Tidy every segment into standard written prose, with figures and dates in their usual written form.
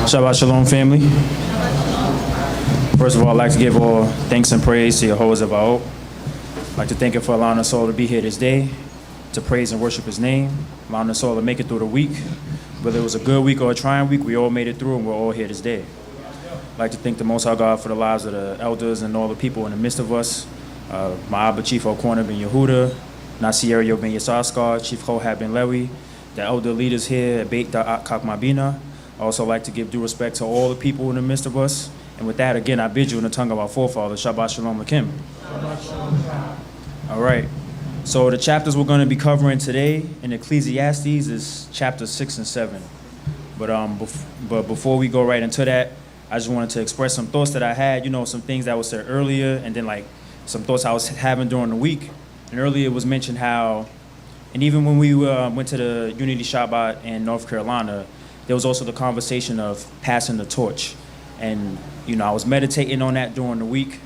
Shabbat Shalom, family. First of all, I'd like to give all thanks and praise to Yehudah Zavaot. I'd like to thank him for allowing us all to be here this day, to praise and worship his name, allowing us all to make it through the week. Whether it was a good week or a trying week, we all made it through and we're all here this day. I'd like to thank the Most High God for the lives of the elders and all the people in the midst of us. My Abba Chief Elquanah ben Yehudah, Nasir ben Yisrael, Chief Chohab ben Lewi, the elder leaders here at CHOKMAH BINAH. I also like to give due respect to all the people in the midst of us. And with that, again, I bid you in the tongue of our forefathers, Shabbat Shalom Lakim. All right. So the chapters we're going to be covering today in Ecclesiastes is chapters 6 and 7. But before we go right into that, I just wanted to express some thoughts that I had, some things that was said earlier, and then like some thoughts I was having during the week. And earlier it was mentioned how, and even when we went to the Unity Shabbat in North Carolina, there was also the conversation of passing the torch. And, I was meditating on that during the week.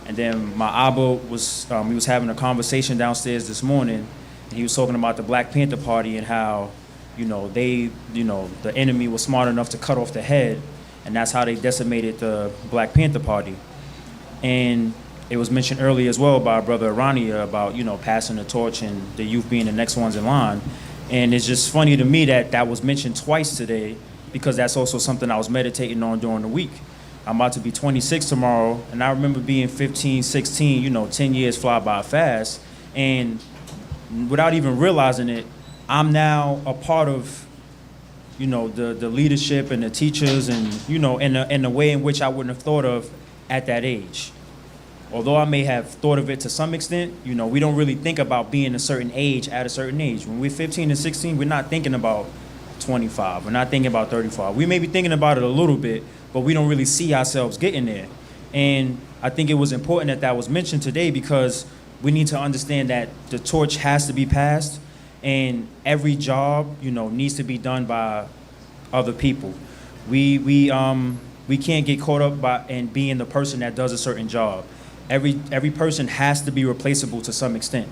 And then my Abba was, we was having a conversation downstairs this morning, and he was talking about the Black Panther Party and how, the enemy was smart enough to cut off the head, and that's how they decimated the Black Panther Party. And it was mentioned earlier as well by Brother Arania about, passing the torch and the youth being the next ones in line. And it's just funny to me that that was mentioned twice today, because that's also something I was meditating on during the week. I'm about to be 26 tomorrow, and I remember being 15, 16, 10 years fly by fast. And without even realizing it, I'm now a part of, the leadership and the teachers and, in the way in which I wouldn't have thought of at that age. Although I may have thought of it to some extent, we don't really think about being a certain age at a certain age. When we're 15 and 16, we're not thinking about 25. We're not thinking about 35. We may be thinking about it a little bit, but we don't really see ourselves getting there. And I think it was important that that was mentioned today, because we need to understand that the torch has to be passed, and every job, needs to be done by other people. We can't get caught up in being the person that does a certain job. Every person has to be replaceable to some extent.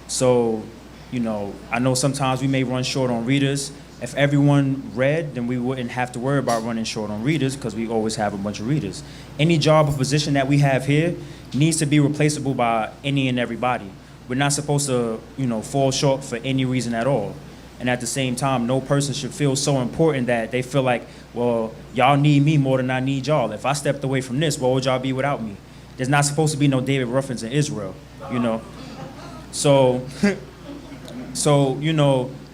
So, I know sometimes we may run short on readers. If everyone read, then we wouldn't have to worry about running short on readers, because we always have a bunch of readers. Any job or position that we have here needs to be replaceable by any and everybody. We're not supposed to, fall short for any reason at all. And at the same time, no person should feel so important that they feel like, well, y'all need me more than I need y'all. If I stepped away from this, what would y'all be without me? There's not supposed to be no David Ruffins in Israel, So,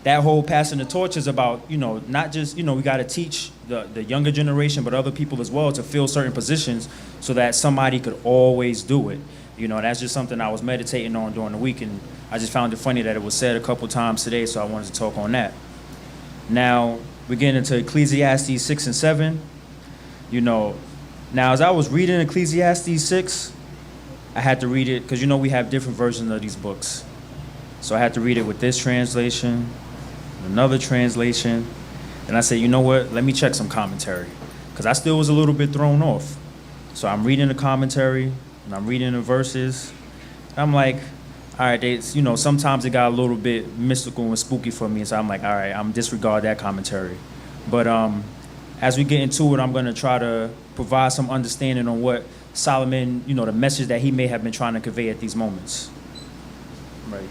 that whole passing the torch is about, not just, we got to teach the younger generation, but other people as well to fill certain positions so that somebody could always do it. That's just something I was meditating on during the week, and I just found it funny that it was said a couple times today, so I wanted to talk on that. Now, we're getting into Ecclesiastes 6 and 7. Now, as I was reading Ecclesiastes 6, I had to read it, because we have different versions of these books. So I had to read it with this translation, another translation, and I said, you know what, let me check some commentary, because I still was a little bit thrown off. So I'm reading the commentary, and I'm reading the verses, and I'm like, all right, sometimes it got a little bit mystical and spooky for me, so I'm like, all right, I'm disregard that commentary. But as we get into it, I'm going to try to provide some understanding on what Solomon, the message that he may have been trying to convey at these moments. Right.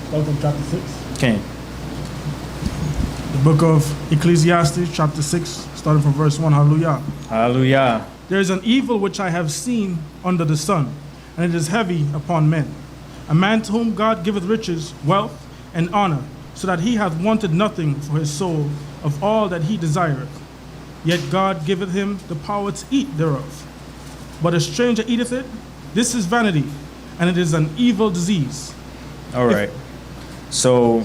Start from chapter 6. Okay. The book of Ecclesiastes, chapter 6, starting from verse 1. Hallelujah. Hallelujah. There is an evil which I have seen under the sun, and it is heavy upon men. A man to whom God giveth riches, wealth, and honor, so that he hath wanted nothing for his soul of all that he desireth. Yet God giveth him the power to eat thereof. But a stranger eateth it. This is vanity, and it is an evil disease. All right. So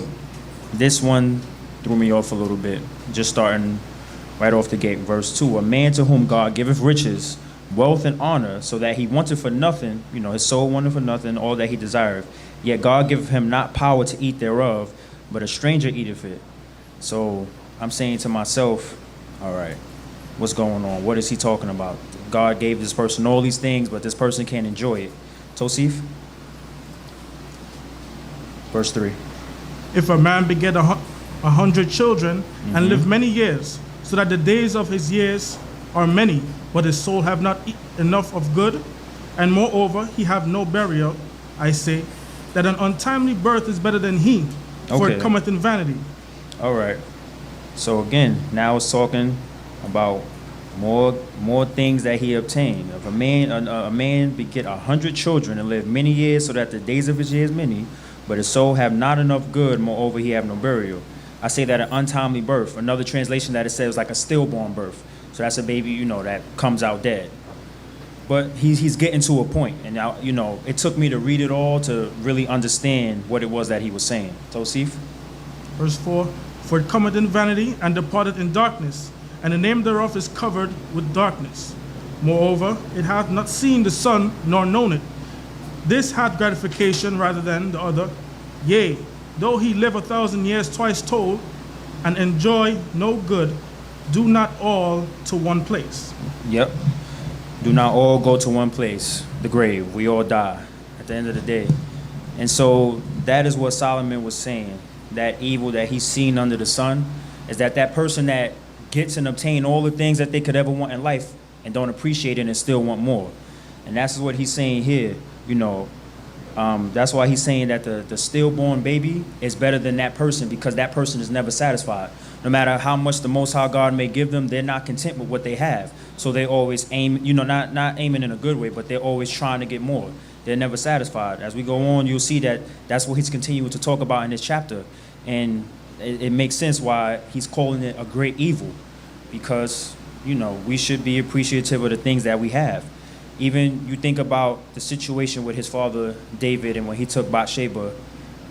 this one threw me off a little bit, just starting right off the gate. Verse 2, a man to whom God giveth riches, wealth, and honor, so that he wanted for nothing, his soul wanted for nothing, all that he desireth. Yet God giveth him not power to eat thereof, but a stranger eateth it. So I'm saying to myself, all right, what's going on? What is he talking about? God gave this person all these things, but this person can't enjoy it. Tosif? Verse 3. If a man beget a 100 children, and live many years, so that the days of his years are many, but his soul have not enough of good, and moreover he have no burial, I say, that an untimely birth is better than he, for it Okay. cometh in vanity. All right. So again, now it's talking about more things that he obtained. If a man beget 100 children and live many years, so that the days of his years many, but his soul have not enough good, moreover he have no burial. I say that an untimely birth. Another translation that it says like a stillborn birth. So that's a baby, you know, that comes out dead. But he's getting to a point, and now, you know, it took me to read it all to really understand what it was that he was saying. Tosif? Verse 4, for it cometh in vanity, and departeth in darkness, and the name thereof is covered with darkness. Moreover, it hath not seen the sun, nor known it. This hath gratification rather than the other. Yea, though he live 1,000 years twice told, and enjoy no good, do not all to one place. Yep. Do not all go to one place, the grave. We all die at the end of the day. And so that is what Solomon was saying. That evil that he's seen under the sun is that person that gets and obtain all the things that they could ever want in life and don't appreciate it and still want more. And that's what he's saying here. You know, that's why he's saying that the stillborn baby is better than that person, because that person is never satisfied. No matter how much the Most High God may give them, they're not content with what they have. So they always aim, you know, not aiming in a good way, but they're always trying to get more. They're never satisfied. As we go on, you'll see that that's what he's continuing to talk about in this chapter. And it makes sense why he's calling it a great evil, because, you know, we should be appreciative of the things that we have. Even you think about the situation with his father David, and when he took Bathsheba,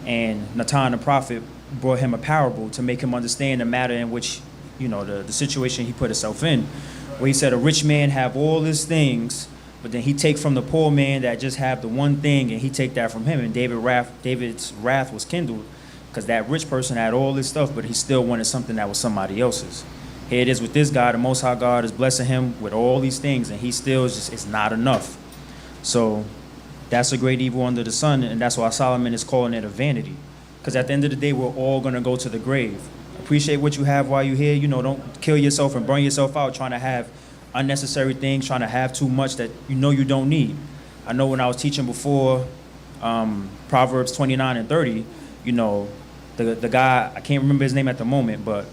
and Nathan the prophet brought him a parable to make him understand the matter in which, you know, the situation he put himself in, where he said a rich man have all these things, but then he take from the poor man that just have the one thing, and he take that from him. And David's wrath was kindled, because that rich person had all this stuff, but he still wanted something that was somebody else's. Here it is with this guy. The Most High God is blessing him with all these things, and he still is just, it's not enough. So that's a great evil under the sun, and that's why Solomon is calling it a vanity. Because at the end of the day, we're all going to go to the grave. Appreciate what you have while you're here. You know, don't kill yourself and burn yourself out trying to have unnecessary things, trying to have too much that you know you don't need. I know when I was teaching before, Proverbs 29 and 30, you know, the guy, I can't remember his name at the moment, but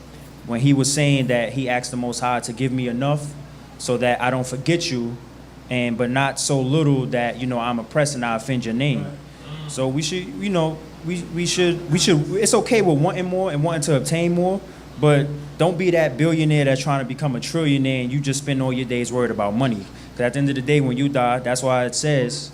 when he was saying that he asked the Most High to give me enough so that I don't forget you, but not so little that, you know, I'm oppressed and I offend your name. So we should, you know, we should, it's okay with wanting more and wanting to obtain more, but don't be that billionaire that's trying to become a trillionaire and you just spend all your days worried about money. Because at the end of the day, when you die, that's why it says,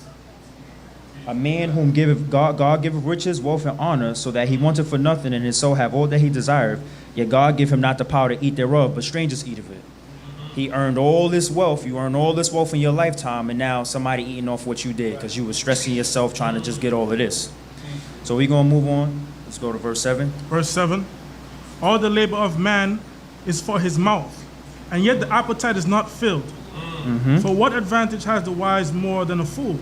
a man whom giveth God giveth riches, wealth, and honor, so that he wanteth for nothing, and his soul have all that he desireth. Yet God give him not the power to eat thereof, but strangers eat of it. He earned all this wealth. You earned all this wealth in your lifetime, and now somebody eating off what you did because you were stressing yourself trying to just get all of this. So we're going to move on. Let's go to verse 7. Verse 7, all the labor of man is for his mouth, and yet the appetite is not filled. For what advantage has the wise more than a fool?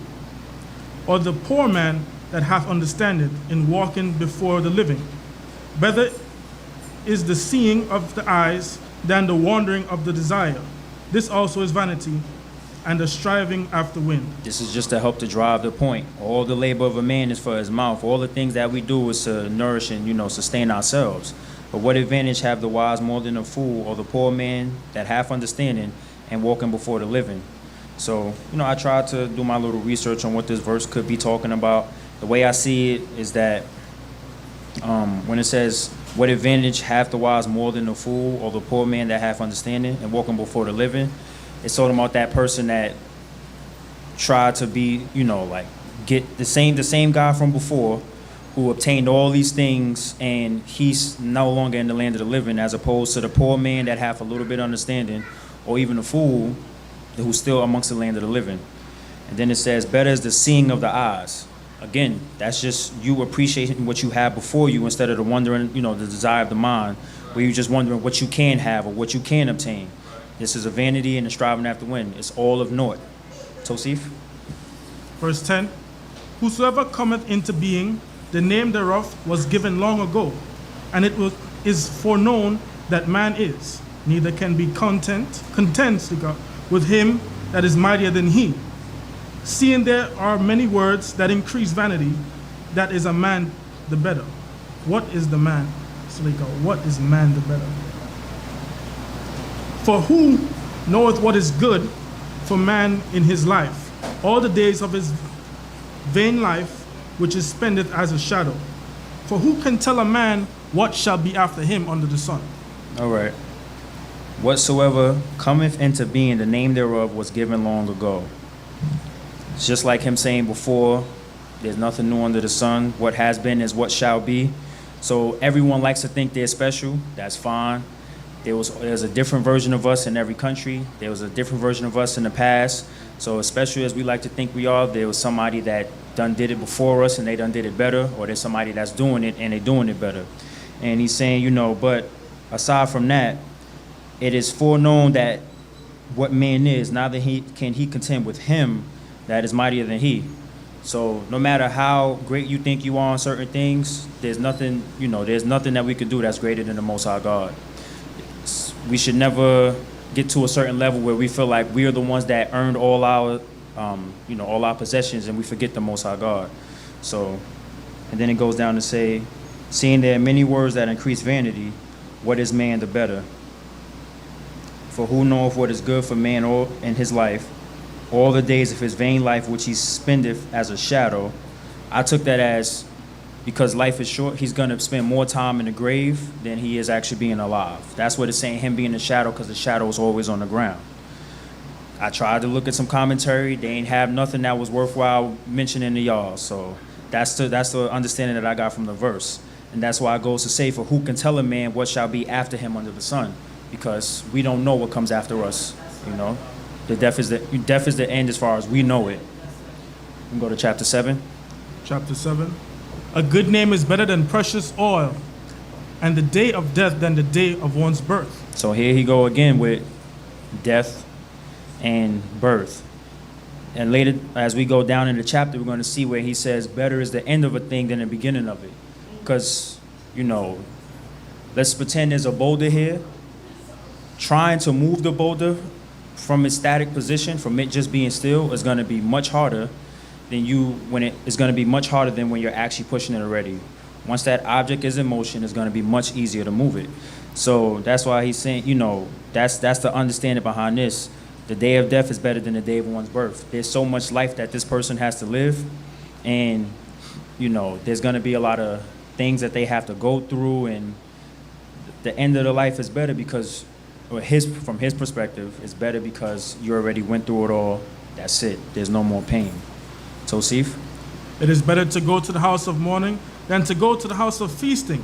Or the poor man that hath understanding in walking before the living? Better is the seeing of the eyes than the wandering of the desire. This also is vanity, and the striving after wind. This is just to help to drive the point. All the labor of a man is for his mouth. All the things that we do is to nourish and, you know, sustain ourselves. But what advantage have the wise more than a fool, or the poor man that hath understanding and walking before the living? So, you know, I tried to do my little research on what this verse could be talking about. The way I see it is that when it says, what advantage hath the wise more than the fool, or the poor man that hath understanding and walking before the living? It's talking about that person that tried to be, you know, like get the same guy from before who obtained all these things, and he's no longer in the land of the living, as opposed to the poor man that hath a little bit of understanding, or even the fool who's still amongst the land of the living. And then it says, better is the seeing of the eyes. Again, that's just you appreciating what you have before you instead of the wondering, you know, the desire of the mind, where you're just wondering what you can have or what you can obtain. This is a vanity and a striving after wind. It's all of naught. Tosif? Verse 10, whosoever cometh into being, the name thereof was given long ago, and it is foreknown that man is, neither can be content with him that is mightier than he. Seeing there are many words that increase vanity, that is a man the better. What is the man? What is man the better? For who knoweth what is good for man in his life, all the days of his vain life, which is spendeth as a shadow? For who can tell a man what shall be after him under the sun? All right. Whatsoever cometh into being, the name thereof was given long ago. It's just like him saying before, there's nothing new under the sun. What has been is what shall be. So everyone likes to think they're special. That's fine. There's a different version of us in every country. There was a different version of us in the past. So especially as we like to think we are, there was somebody that done did it before us and they done did it better, or there's somebody that's doing it and they doing it better. And he's saying, you know, but aside from that, it is foreknown that what man is, neither can he contend with him that is mightier than he. So no matter how great you think you are on certain things, there's nothing, you know, there's nothing that we can do that's greater than the Most High God. We should never get to a certain level where we feel like we are the ones that earned all our, all our possessions, and we forget the Most High God. So, and then it goes down to say, seeing there are many words that increase vanity, what is man the better? For who knoweth what is good for man all in his life, all the days of his vain life which he spendeth as a shadow? I took that as, because life is short, he's going to spend more time in the grave than he is actually being alive. That's what it's saying, him being a shadow, because the shadow is always on the ground. I tried to look at some commentary. They ain't have nothing that was worthwhile mentioning to y'all. So that's the understanding that I got from the verse. And that's why it goes to say, for who can tell a man what shall be after him under the sun? Because we don't know what comes after us, you know. The death is the end as far as we know it. We can go to chapter 7. Chapter 7. A good name is better than precious oil, and the day of death than the day of one's birth. So here he go again with death and birth. And later, as we go down in the chapter, we're going to see where he says better is the end of a thing than the beginning of it. Because, you know, let's pretend there's a boulder here. Trying to move the boulder from its static position, from it just being still, is going to be much harder than it's going to be much harder than when you're actually pushing it already. Once that object is in motion, it's going to be much easier to move it. So that's why he's saying, you know, that's the understanding behind this. The day of death is better than the day of one's birth. There's so much life that this person has to live, and, you know, there's going to be a lot of things that they have to go through, and the end of the life is better because, from his perspective, it's better because you already went through it all. That's it. There's no more pain. Tosif? It is better to go to the house of mourning than to go to the house of feasting,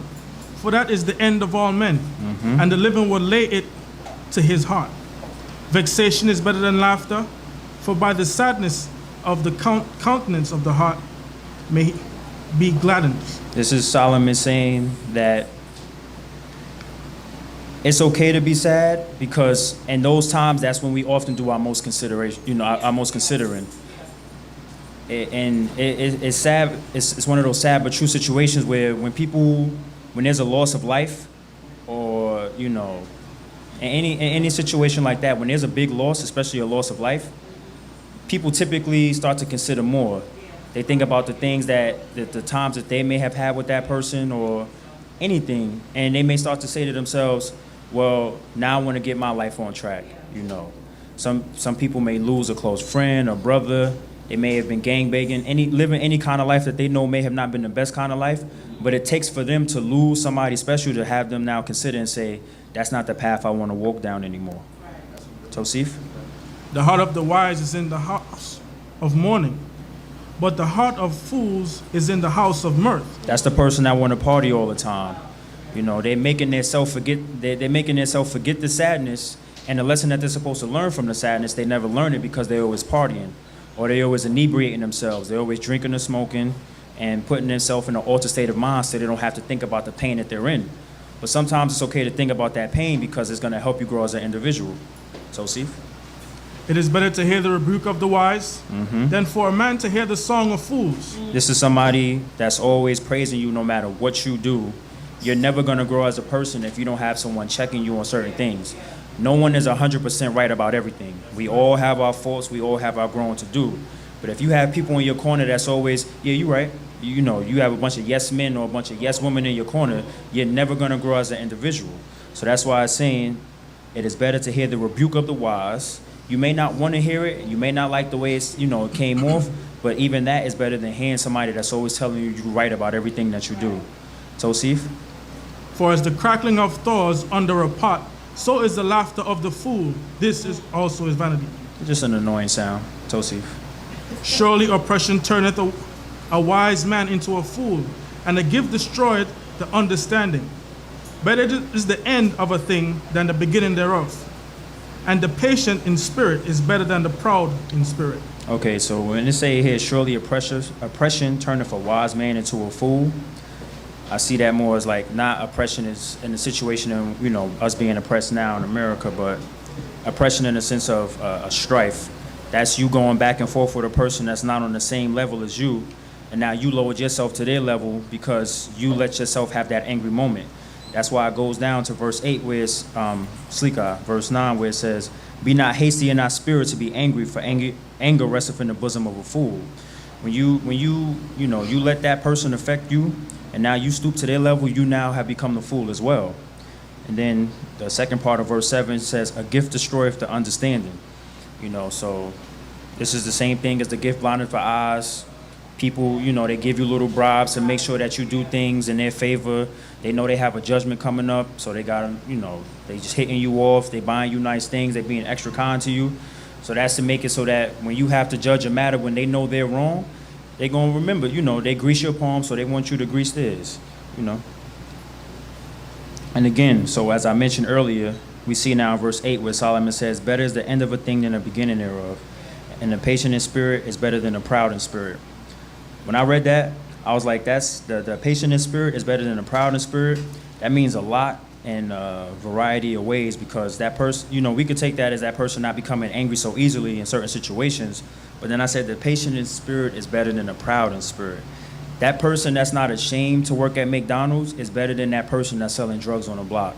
for that is the end of all men, and the living will lay it to his heart. Vexation is better than laughter, for by the sadness of the countenance of the heart may be gladdened. This is Solomon saying that it's okay to be sad, because in those times, that's when we often do our most consideration, you know, our most considering. And it's sad. It's one of those sad but true situations where when there's a loss of life, or, you know, in any situation like that, when there's a big loss, especially a loss of life, people typically start to consider more. They think about the things that the times that they may have had with that person or anything, and they may start to say to themselves, well, now I want to get my life on track, you know. Some people may lose a close friend or brother. They may have been gangbanging, living any kind of life that they know may have not been the best kind of life, but it takes for them to lose somebody special to have them now consider and say, that's not the path I want to walk down anymore. Tosif? The heart of the wise is in the house of mourning, but the heart of fools is in the house of mirth. That's the person that want to party all the time. You know, they're making themselves forget the sadness, and the lesson that they're supposed to learn from the sadness, they never learn it because they're always partying, or they're always inebriating themselves. They're always drinking or smoking and putting themselves in an altered state of mind so they don't have to think about the pain that they're in. But sometimes it's okay to think about that pain because it's going to help you grow as an individual. So, see? It is better to hear the rebuke of the wise than for a man to hear the song of fools. This is somebody that's always praising you no matter what you do. You're never going to grow as a person if you don't have someone checking you on certain things. No one is 100% right about everything. We all have our faults. We all have our growing to do. But if you have people in your corner that's always, yeah, you're right. You know, you have a bunch of yes men or a bunch of yes women in your corner, you're never going to grow as an individual. So that's why I'm saying it is better to hear the rebuke of the wise. You may not want to hear it. You may not like the way it's, you know, it came off. But even that is better than hearing somebody that's always telling you you're right about everything that you do. Tosif? For as the crackling of thorns under a pot, so is the laughter of the fool. This is also his vanity. It's just an annoying sound. Tosif. Surely oppression turneth a wise man into a fool, and a gift destroyeth the understanding. Better is the end of a thing than the beginning thereof. And the patient in spirit is better than the proud in spirit. Okay, so when it say here, surely oppression turneth a wise man into a fool, I see that more as like not oppression is in the situation of, you know, us being oppressed now in America, but oppression in the sense of a strife. That's you going back and forth with a person that's not on the same level as you, and now you lowered yourself to their level because you let yourself have that angry moment. That's why it goes down to verse 8 where it's, verse 9 where it says, be not hasty in thy spirit to be angry, for anger resteth in the bosom of a fool. When you let that person affect you, and now you stoop to their level, you now have become the fool as well. And then the second part of verse 7 says, a gift destroyeth the understanding. You know, so this is the same thing as the gift blinded for eyes. People, you know, they give you little bribes to make sure that you do things in their favor. They know they have a judgment coming up, so they got, you know, they just hitting you off. They buying you nice things. They being extra kind to you. So that's to make it so that when you have to judge a matter when they know they're wrong, they're going to remember, you know, they grease your palm, so they want you to grease theirs, you know. And again, so as I mentioned earlier, we see now in verse 8 where Solomon says, better is the end of a thing than the beginning thereof. And the patient in spirit is better than the proud in spirit. When I read that, I was like, that's the patient in spirit is better than the proud in spirit. That means a lot in a variety of ways, because that person, you know, we could take that as that person not becoming angry so easily in certain situations. But then I said the patient in spirit is better than the proud in spirit. That person that's not ashamed to work at McDonald's is better than that person that's selling drugs on the block.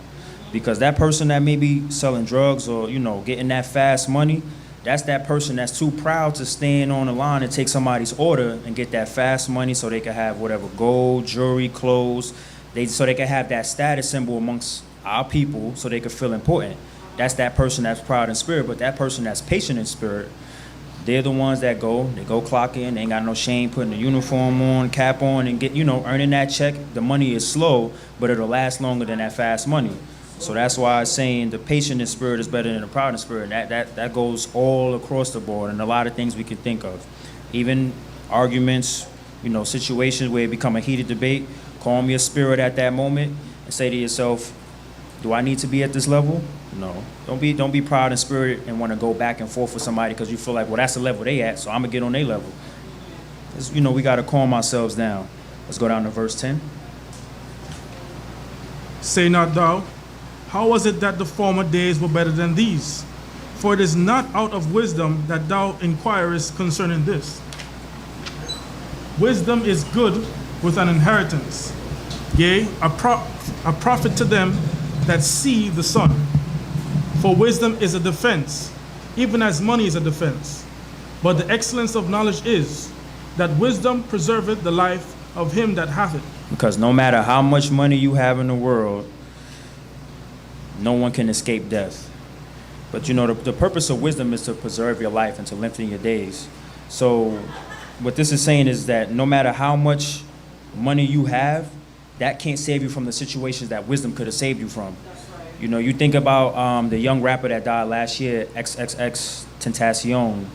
Because that person that may be selling drugs or, you know, getting that fast money, that's that person that's too proud to stand on the line and take somebody's order and get that fast money so they can have whatever gold, jewelry, clothes, so they can have that status symbol amongst our people so they can feel important. That's that person that's proud in spirit. But that person that's patient in spirit, they're the ones that they go clock in, they ain't got no shame putting the uniform on, cap on, and get, you know, earning that check. The money is slow, but it'll last longer than that fast money. So that's why I'm saying the patient in spirit is better than the proud in spirit. That goes all across the board, and a lot of things we can think of. Even arguments, you know, situations where it become a heated debate, calm your spirit at that moment and say to yourself, do I need to be at this level? No. Don't be proud in spirit and want to go back and forth with somebody because you feel like, well, that's the level they at, so I'm going to get on their level. You know, we got to calm ourselves down. Let's go down to verse 10. Say not thou, how was it that the former days were better than these? For it is not out of wisdom that thou inquirest concerning this. Wisdom is good with an inheritance, yea, a profit to them that see the sun. For wisdom is a defense, even as money is a defense. But the excellence of knowledge is that wisdom preserveth the life of him that hath it. Because no matter how much money you have in the world, no one can escape death. But you know, the purpose of wisdom is to preserve your life and to lengthen your days. So what this is saying is that no matter how much money you have, that can't save you from the situations that wisdom could have saved you from. You know, you think about the young rapper that died last year, XXX Tentacion.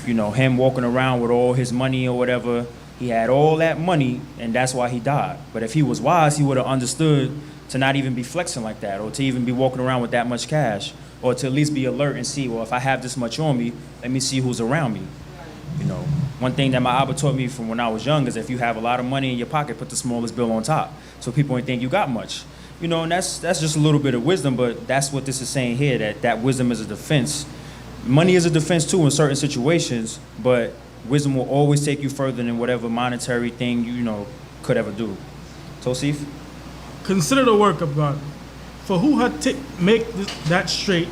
You know, him walking around with all his money or whatever. He had all that money, and that's why he died. But if he was wise, he would have understood to not even be flexing like that, or to even be walking around with that much cash, or to at least be alert and see, well, if I have this much on me, let me see who's around me. You know, one thing that my Abba taught me from when I was young is if you have a lot of money in your pocket, put the smallest bill on top, so people don't think you got much. You know, and that's just a little bit of wisdom, but that's what this is saying here, that wisdom is a defense. Money is a defense too in certain situations, but wisdom will always take you further than whatever monetary thing you know could ever do. Tosif? Consider the work of God. For who hath make that straight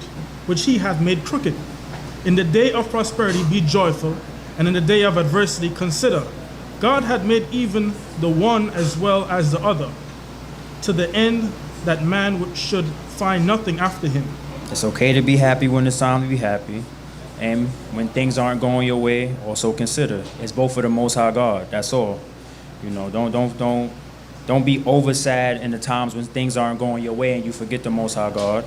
which he hath made crooked? In the day of prosperity be joyful, and in the day of adversity consider. God hath made even the one as well as the other, to the end that man should find nothing after him. It's okay to be happy when it's time to be happy. And when things aren't going your way, also consider. It's both for the Most High God. That's all. You know, don't be over sad in the times when things aren't going your way and you forget the Most High God.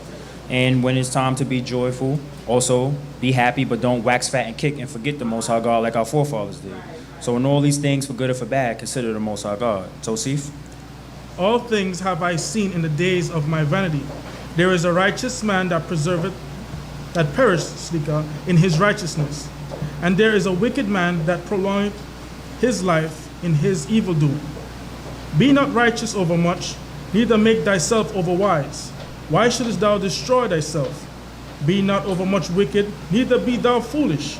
And when it's time to be joyful, also be happy, but don't wax fat and kick and forget the Most High God like our forefathers did. So in all these things, for good or for bad, consider the Most High God. Tosif? All things have I seen in the days of my vanity. There is a righteous man that perisheth in his righteousness, and there is a wicked man that prolongeth his life in his evil doing. Be not righteous over much, neither make thyself over wise. Why shouldest thou destroy thyself? Be not over much wicked, neither be thou foolish.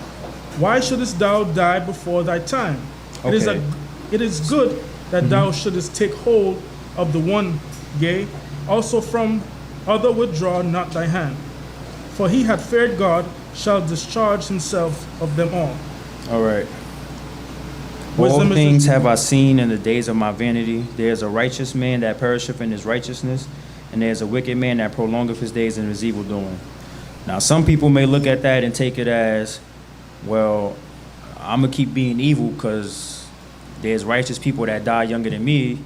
Why shouldest thou die before thy time? Okay. It is good that thou shouldest take hold of the one, yea, also from other withdraw not thy hand. For he that feared God shall discharge himself of them all. All right. Wisdom All is things have I seen in the days of my vanity. There is a righteous man that perisheth in his righteousness, and there is a wicked man that prolongeth his days in his evil doing. Now, some people may look at that and take it as, well, I'm going to keep being evil because there's righteous people that die younger than me,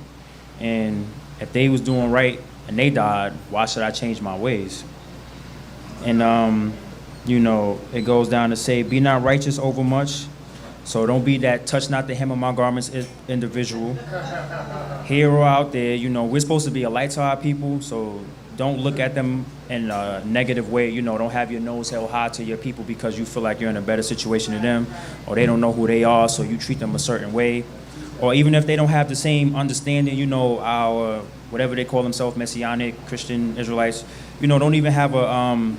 and if they was doing right and they died, why should I change my ways? And, you know, it goes down to say, be not righteous over much. So don't be that touch not the hem of my garments individual. Here or out there, you know, we're supposed to be a light to our people, so don't look at them in a negative way. You know, don't have your nose held high to your people because you feel like you're in a better situation than them, or they don't know who they are, so you treat them a certain way. Or even if they don't have the same understanding, you know, our, whatever they call themselves, Messianic, Christian, Israelites, you know, don't even have a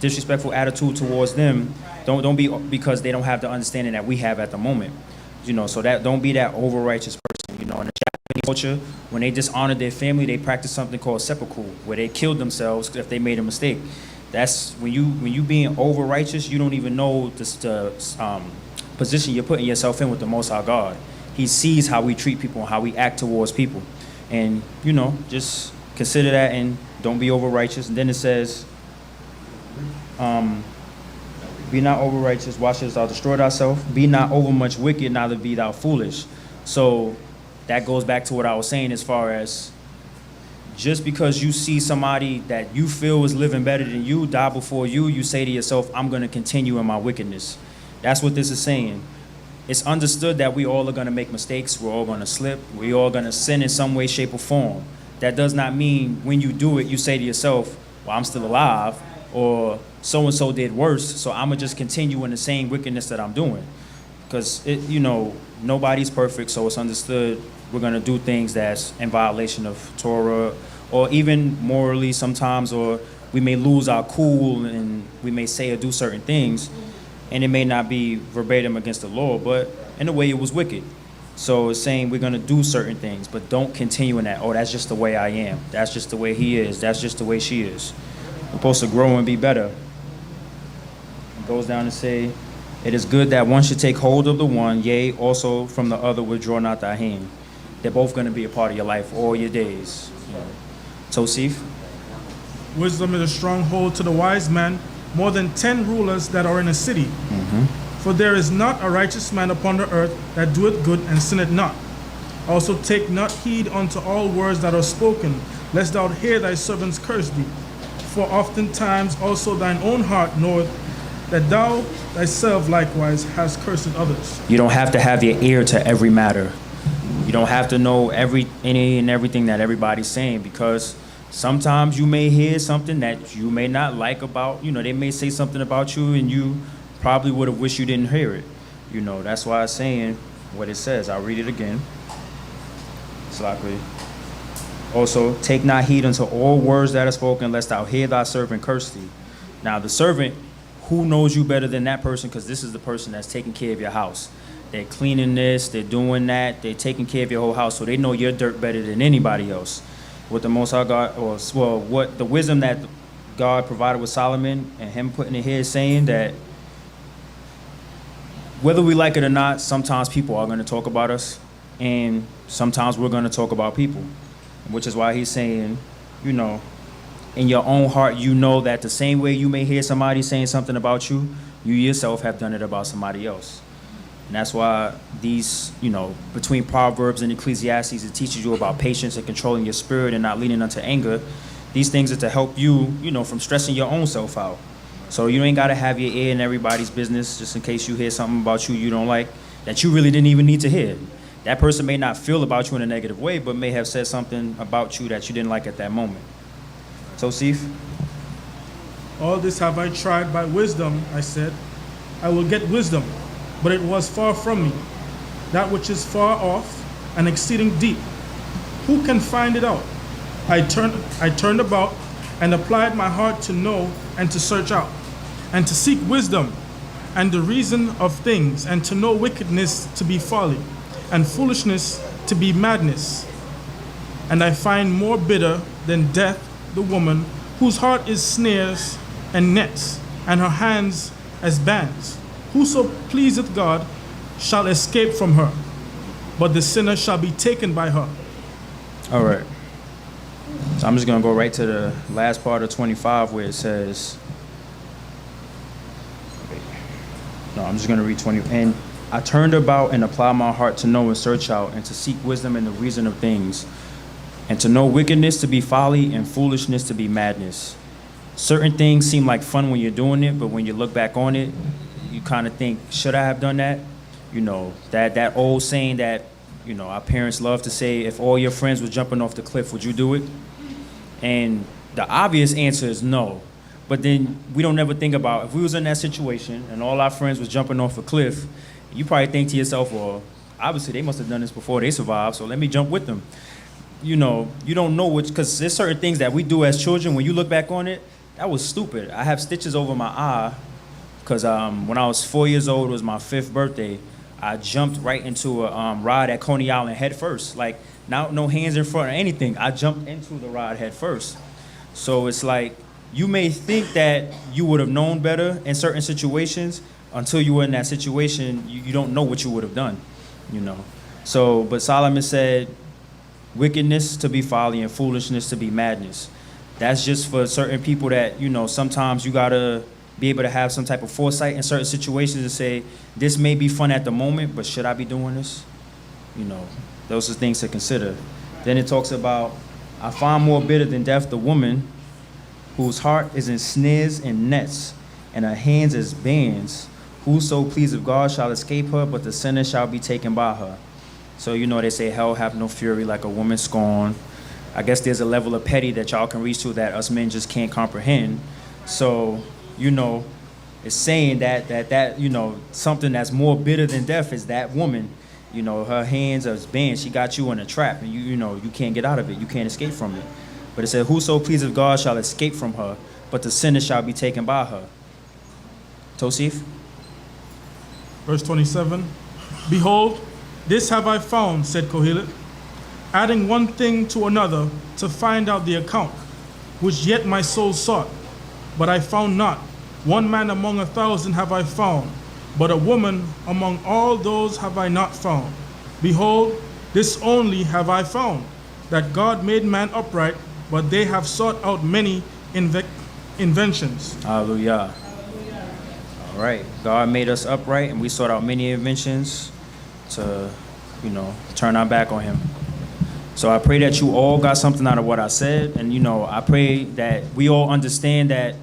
disrespectful attitude towards them. Don't be because they don't have the understanding that we have at the moment. You know, so that don't be that over righteous person. You know, in the Japanese culture, when they dishonored their family, they practiced something called seppuku, where they killed themselves if they made a mistake. That's when you being over righteous, you don't even know the position you're putting yourself in with the Most High God. He sees how we treat people and how we act towards people, and you know, just consider that and don't be over righteous. And then it says, be not over righteous, why shouldst thou destroy thyself? Be not over much wicked, neither be thou foolish. So that goes back to what I was saying as far as just because you see somebody that you feel is living better than you, die before you, you say to yourself, I'm going to continue in my wickedness. That's what this is saying. It's understood that we all are going to make mistakes. We're all going to slip. We're all going to sin in some way, shape, or form. That does not mean when you do it, you say to yourself, well, I'm still alive, or so-and-so did worse, so I'm going to just continue in the same wickedness that I'm doing. Because, you know, nobody's perfect, so it's understood we're going to do things that's in violation of Torah, or even morally sometimes, or we may lose our cool and we may say or do certain things, and it may not be verbatim against the law, but in a way it was wicked. So it's saying we're going to do certain things, but don't continue in that. Oh, that's just the way I am. That's just the way he is. That's just the way she is. We're supposed to grow and be better. It goes down to say, it is good that one should take hold of the one, yea, also from the other withdraw not thy hand. They're both going to be a part of your life all your days. You know. Tosif? Wisdom is a stronghold to the wise man, more than 10 rulers that are in a city. For there is not a righteous man upon the earth that doeth good and sinneth not. Also take not heed unto all words that are spoken, lest thou hear thy servants curse thee. For oftentimes also thine own heart knoweth that thou thyself likewise hast cursed others. You don't have to have your ear to every matter. You don't have to know any and everything that everybody's saying, because sometimes you may hear something that you may not like about, you know, they may say something about you and you probably would have wished you didn't hear it. You know, that's why it's saying what it says. I'll read it again. Slowly. Also, take not heed unto all words that are spoken, lest thou hear thy servant curse thee. Now, the servant, who knows you better than that person? Because this is the person that's taking care of your house. They're cleaning this, they're doing that, they're taking care of your whole house, so they know your dirt better than anybody else. what the Most High God, or well, what the wisdom that God provided with Solomon, and him putting it here, saying that whether we like it or not, sometimes people are going to talk about us, and sometimes we're going to talk about people, which is why he's saying, you know, in your own heart, you know that the same way you may hear somebody saying something about you, you yourself have done it about somebody else. And that's why these, you know, between Proverbs and Ecclesiastes, it teaches you about patience and controlling your spirit and not leaning unto anger. These things are to help you, you know, from stressing your own self out. So you ain't got to have your ear in everybody's business just in case you hear something about you don't like that you really didn't even need to hear. That person may not feel about you in a negative way, but may have said something about you that you didn't like at that moment. So, Sif? All this have I tried by wisdom, I said. I will get wisdom, but it was far from me, that which is far off and exceeding deep. Who can find it out? I turned about and applied my heart to know and to search out, and to seek wisdom and the reason of things, and to know wickedness to be folly, and foolishness to be madness. And I find more bitter than death the woman whose heart is snares and nets, and her hands as bands. Whoso pleaseth God shall escape from her, but the sinner shall be taken by her. All right. So I'm just going to go right to the last part of 25 where it says, no, I'm just going to read 20. And I turned about and applied my heart to know and search out, and to seek wisdom and the reason of things, and to know wickedness to be folly and foolishness to be madness. Certain things seem like fun when you're doing it, but when you look back on it, you kind of think, should I have done that? You know, that old saying that, you know, our parents love to say, if all your friends were jumping off the cliff, would you do it? And the obvious answer is no. But then we don't ever think about, if we was in that situation and all our friends was jumping off a cliff, you probably think to yourself, well, obviously they must have done this before they survived, so let me jump with them. You know, you don't know which, because there's certain things that we do as children, when you look back on it, that was stupid. I have stitches over my eye because when I was 4 years old, it was my 5th birthday, I jumped right into a ride at Coney Island head first. Like, no hands in front or anything. I jumped into the ride head first. So it's like, you may think that you would have known better in certain situations. Until you were in that situation, you don't know what you would have done, you know. So, but Solomon said, wickedness to be folly and foolishness to be madness. That's just for certain people that, you know, sometimes you gotta be able to have some type of foresight in certain situations and say, this may be fun at the moment, but should I be doing this? You know, those are things to consider. Then it talks about, I find more bitter than death the woman whose heart is in snares and nets, and her hands as bands. Whoso pleaseth God shall escape her, but the sinner shall be taken by her. So, you know, they say hell have no fury like a woman scorned. I guess there's a level of petty that y'all can reach to that us men just can't comprehend. So, you know, it's saying that you know, something that's more bitter than death is that woman. You know, her hands are bands. She got you in a trap, and you know, you can't get out of it. You can't escape from it. But it said, whoso pleaseth God shall escape from her, but the sinner shall be taken by her. Tosif? Verse 27, behold, this have I found, said Kohelet, adding one thing to another to find out the account, which yet my soul sought, but I found not. One man among 1,000 have I found, but a woman among all those have I not found. Behold, this only have I found, that God made man upright, but they have sought out many inventions. Hallelujah. All right. God made us upright, and we sought out many inventions to, you know, turn our back on him. So I pray that you all got something out of what I said. And, you know, I pray that we all understand that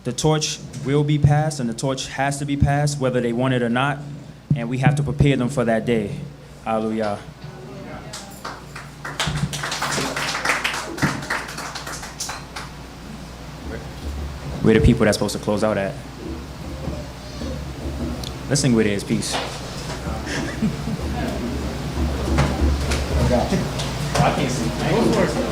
the torch will be passed, and the torch has to be passed, whether they want it or not. And we have to prepare them for that day. Hallelujah. Where the people that's supposed to close out at? Let's sing Where There Is Peace. I can't see.